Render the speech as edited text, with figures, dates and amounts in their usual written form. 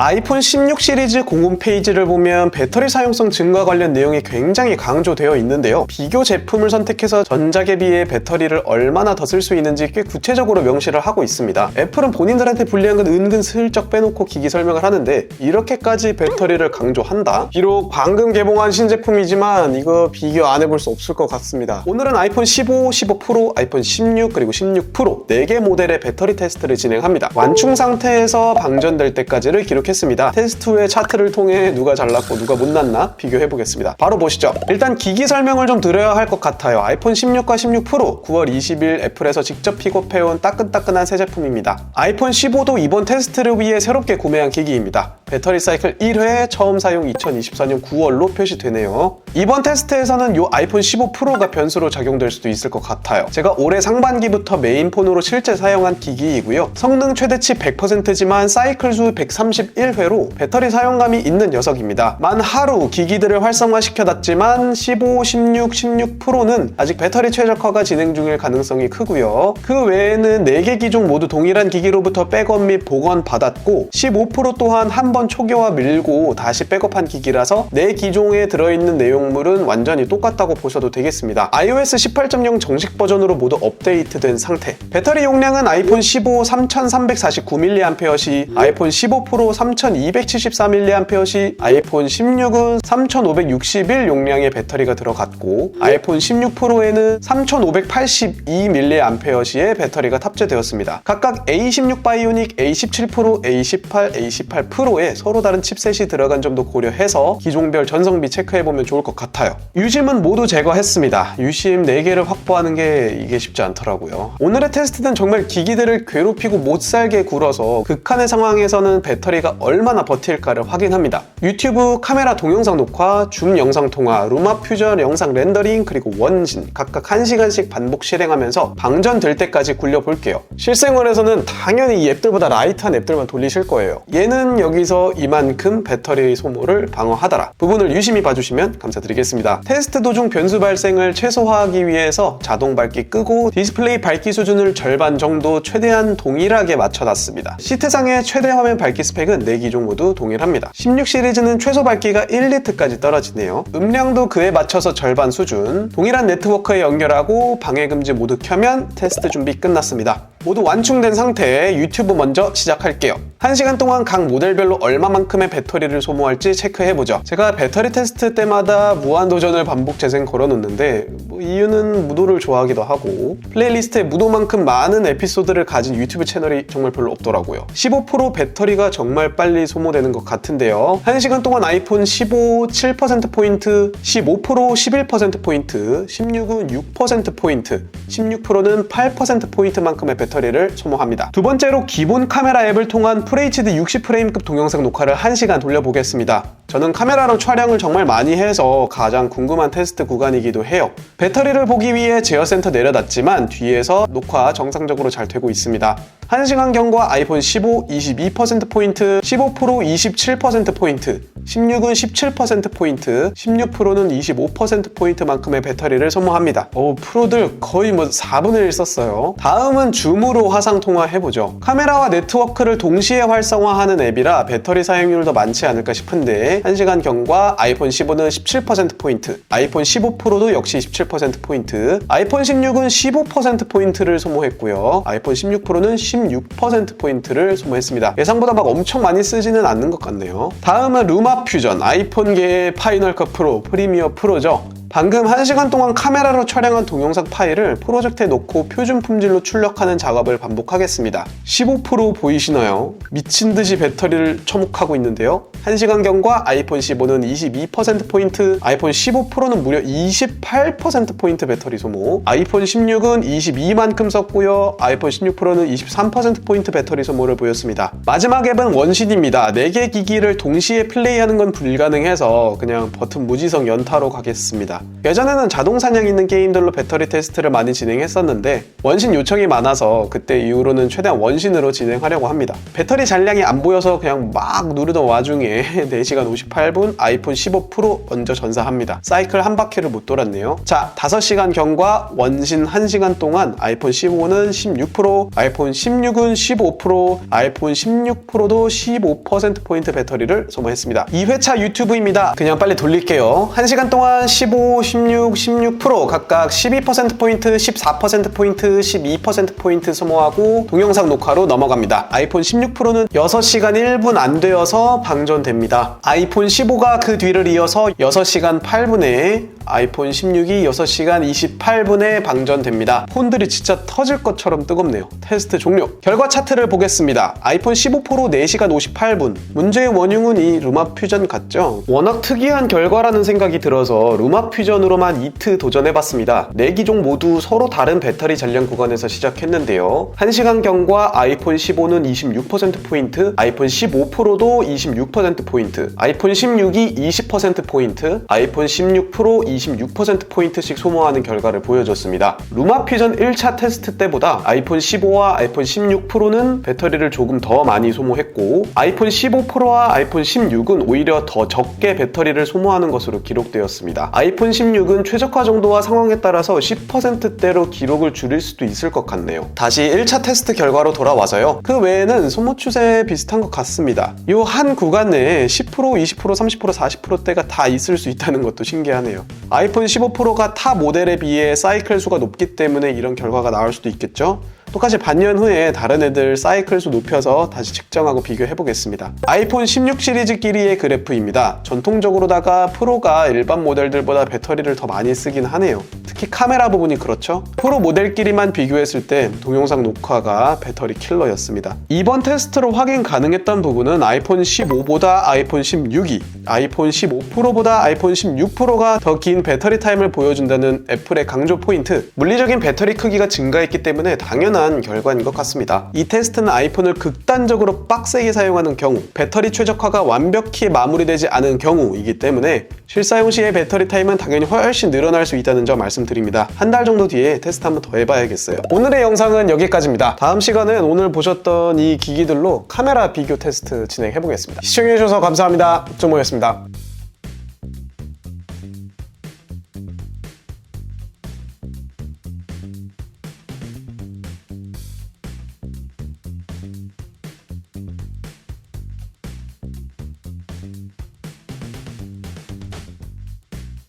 아이폰 16 시리즈 공홈 페이지를 보면 배터리 사용성 증가 관련 내용이 굉장히 강조되어 있는데요. 비교 제품을 선택해서 전작에 비해 배터리를 얼마나 더 쓸 수 있는지 꽤 구체적으로 명시를 하고 있습니다. 애플은 본인들한테 불리한 건 은근 슬쩍 빼놓고 기기 설명을 하는데 이렇게까지 배터리를 강조한다? 비록 방금 개봉한 신제품이지만 이거 비교 안 해볼 수 없을 것 같습니다. 오늘은 아이폰 15, 15 프로, 아이폰 16, 그리고 16 프로 4개 모델의 배터리 테스트를 진행합니다. 완충 상태에서 방전될 때까지를 기록했습니다. 테스트 후에 차트를 통해 누가 잘났고 누가 못났나 비교해보겠습니다. 바로 보시죠. 일단 기기 설명을 좀 드려야 할 것 같아요. 아이폰 16과 16 프로 9월 20일 애플에서 직접 픽업해온 따끈따끈한 새 제품입니다. 아이폰 15도 이번 테스트를 위해 새롭게 구매한 기기입니다. 배터리 사이클 1회 처음 사용 2024년 9월로 표시되네요. 이번 테스트에서는 이 아이폰 15 프로가 변수로 작용될 수도 있을 것 같아요. 제가 올해 상반기부터 메인폰으로 실제 사용한 기기이고요. 성능 최대치 100%지만 사이클 수 131회로 배터리 사용감이 있는 녀석입니다. 만 하루 기기들을 활성화시켜놨지만 15, 16, 16 프로는 아직 배터리 최적화가 진행 중일 가능성이 크고요. 그 외에는 4개 기종 모두 동일한 기기로부터 백업 및 복원 받았고 15 프로 또한 한 번 초기화 밀고 다시 백업한 기기라서 4기종에 들어있는 내용물은 완전히 똑같다고 보셔도 되겠습니다. iOS 18.0 정식 버전으로 모두 업데이트된 상태. 배터리 용량은 아이폰 15 3349mAh, 아이폰 15 프로 3274mAh, 아이폰 16은 3561 용량의 배터리가 들어갔고 아이폰 16 프로에는 3582mAh의 배터리가 탑재되었습니다. 각각 A16 바이오닉, A17 프로, A18, A18 프로에 서로 다른 칩셋이 들어간 점도 고려해서 기종별 전성비 체크해보면 좋을 것 같아요. 유심은 모두 제거했습니다. 유심 4개를 확보하는 게 이게 쉽지 않더라고요. 오늘의 테스트는 정말 기기들을 괴롭히고 못살게 굴어서 극한의 상황에서는 배터리가 얼마나 버틸까를 확인합니다. 유튜브 카메라 동영상 녹화, 줌 영상 통화, 루마 퓨전 영상 렌더링, 그리고 원진 각각 1시간씩 반복 실행하면서 방전될 때까지 굴려볼게요. 실생활에서는 당연히 이 앱들보다 라이트한 앱들만 돌리실 거예요. 얘는 여기서 이만큼 배터리 소모를 방어하더라. 부분을 유심히 봐주시면 감사드리겠습니다. 테스트 도중 변수 발생을 최소화하기 위해서 자동 밝기 끄고 디스플레이 밝기 수준을 절반 정도 최대한 동일하게 맞춰놨습니다. 시트상의 최대 화면 밝기 스펙은 4기종 모두 동일합니다. 16 시리즈는 최소 밝기가 1니트까지 떨어지네요. 음량도 그에 맞춰서 절반 수준. 동일한 네트워크에 연결하고 방해금지 모두 켜면 테스트 준비 끝났습니다. 모두 완충된 상태에 유튜브 먼저 시작할게요. 1시간 동안 각 모델별로 얼마만큼의 배터리를 소모할지 체크해보죠. 제가 배터리 테스트 때마다 무한도전을 반복 재생 걸어놓는데 이유는 무도를 좋아하기도 하고 플레이리스트에 무도만큼 많은 에피소드를 가진 유튜브 채널이 정말 별로 없더라고요. 15 프로 배터리가 정말 빨리 소모되는 것 같은데요. 1시간 동안 아이폰 15 7%포인트, 15 프로 11%포인트, 16은 6%포인트, 16 프로는 8%포인트만큼의 배터리를 소모합니다. 두 번째로 기본 카메라 앱을 통한 FHD 60프레임급 동영상 녹화를 1시간 돌려보겠습니다. 저는 카메라로 촬영을 정말 많이 해서 가장 궁금한 테스트 구간이기도 해요. 배터리를 보기 위해 제어센터 내려놨지만 뒤에서 녹화 정상적으로 잘 되고 있습니다. 1시간 경과 아이폰 15 22%포인트, 15 프로 27%포인트, 16은 17%포인트, 16 프로는 25%포인트만큼의 배터리를 소모합니다. 프로들 거의 4분의 1 썼어요. 다음은 줌으로 화상통화 해보죠. 카메라와 네트워크를 동시에 활성화하는 앱이라 배터리 사용률도 많지 않을까 싶은데 1시간 경과 아이폰 15는 17%포인트, 아이폰 15 프로도 역시 17%포인트, 아이폰 16은 15%포인트를 소모했고요. 아이폰 16 프로는 16%포인트를 소모했습니다. 예상보다 엄청 많이 쓰지는 않는 것 같네요. 다음은 루마 퓨전, 아이폰계의 파이널컷 프로, 프리미어 프로죠. 방금 1시간 동안 카메라로 촬영한 동영상 파일을 프로젝트에 놓고 표준 품질로 출력하는 작업을 반복하겠습니다. 15 프로 보이시나요? 미친듯이 배터리를 처목하고 있는데요. 1시간 경과 아이폰 15는 22%포인트, 아이폰 15 프로는 무려 28%포인트 배터리 소모, 아이폰 16은 22만큼 썼고요. 아이폰 16 프로는 23%포인트 배터리 소모를 보였습니다. 마지막 앱은 원신입니다. 4개 기기를 동시에 플레이하는 건 불가능해서 그냥 버튼 무지성 연타로 가겠습니다. 있습니다. 예전에는 자동 사냥 있는 게임들로 배터리 테스트를 많이 진행했었는데 원신 요청이 많아서 그때 이후로는 최대한 원신으로 진행하려고 합니다. 배터리 잔량이 안 보여서 그냥 막 누르던 와중에 4시간 58분 아이폰 15 프로 먼저 전사합니다. 사이클 한 바퀴를 못 돌았네요. 자, 5시간 경과 원신 1시간 동안 아이폰 15는 16%, 아이폰 16은 15%, 아이폰 16 프로도 15%포인트 배터리를 소모했습니다. 2회차 유튜브입니다. 그냥 빨리 돌릴게요. 1시간 동안 15, 16, 16% 각각 12%포인트, 14%포인트, 12%포인트 소모하고 동영상 녹화로 넘어갑니다. 아이폰 16 프로는 6시간 1분 안 되어서 방전됩니다. 아이폰 15가 그 뒤를 이어서 6시간 8분에 아이폰 16이 6시간 28분에 방전됩니다. 폰들이 진짜 터질 것처럼 뜨겁네요. 테스트 종료. 결과 차트를 보겠습니다. 아이폰 15 프로 4시간 58분. 문제의 원흉은 이 루마 퓨전 같죠? 워낙 특이한 결과라는 생각이 들어서 루마 퓨전으로만 2트 도전해봤습니다. 4기종 모두 서로 다른 배터리 잔량 구간에서 시작했는데요. 1시간 경과 아이폰 15는 26%포인트, 아이폰 15 프로도 26%포인트, 아이폰 16이 20%포인트, 아이폰 16 프로 26%포인트씩 소모하는 결과를 보여줬습니다. 루마 퓨전 1차 테스트 때보다 아이폰 15와 아이폰 16 프로는 배터리를 조금 더 많이 소모했고 아이폰 15 프로와 아이폰 16은 오히려 더 적게 배터리를 소모하는 것으로 기록되었습니다. 아이폰 16은 최적화 정도와 상황에 따라서 10%대로 기록을 줄일 수도 있을 것 같네요. 다시 1차 테스트 결과로 돌아와서요. 그 외에는 소모 추세 비슷한 것 같습니다. 이 한 구간 내에 10%, 20%, 30%, 40%대가 다 있을 수 있다는 것도 신기하네요. 아이폰 15 프로가 타 모델에 비해 사이클 수가 높기 때문에 이런 결과가 나올 수도 있겠죠? 똑같이 반년 후에 다른 애들 사이클 수 높여서 다시 측정하고 비교해 보겠습니다. 아이폰 16 시리즈끼리의 그래프입니다. 전통적으로다가 프로가 일반 모델들보다 배터리를 더 많이 쓰긴 하네요. 특히 카메라 부분이 그렇죠. 프로 모델끼리만 비교했을 때 동영상 녹화가 배터리 킬러였습니다. 이번 테스트로 확인 가능했던 부분은 아이폰 15보다 아이폰 16이 아이폰 15 프로보다 아이폰 16 프로가 더 긴 배터리 타임을 보여준다는 애플의 강조 포인트. 물리적인 배터리 크기가 증가했기 때문에 당연한 결과인 것 같습니다. 이 테스트는 아이폰을 극단적으로 빡세게 사용하는 경우, 배터리 최적화가 완벽히 마무리되지 않은 경우이기 때문에 실사용 시의 배터리 타임은 당연히 훨씬 늘어날 수 있다는 점 말씀드립니다. 한 달 정도 뒤에 테스트 한번 더 해봐야겠어요. 오늘의 영상은 여기까지입니다. 다음 시간은 오늘 보셨던 이 기기들로 카메라 비교 테스트 진행해보겠습니다. 시청해주셔서 감사합니다. 옥정모였습니다.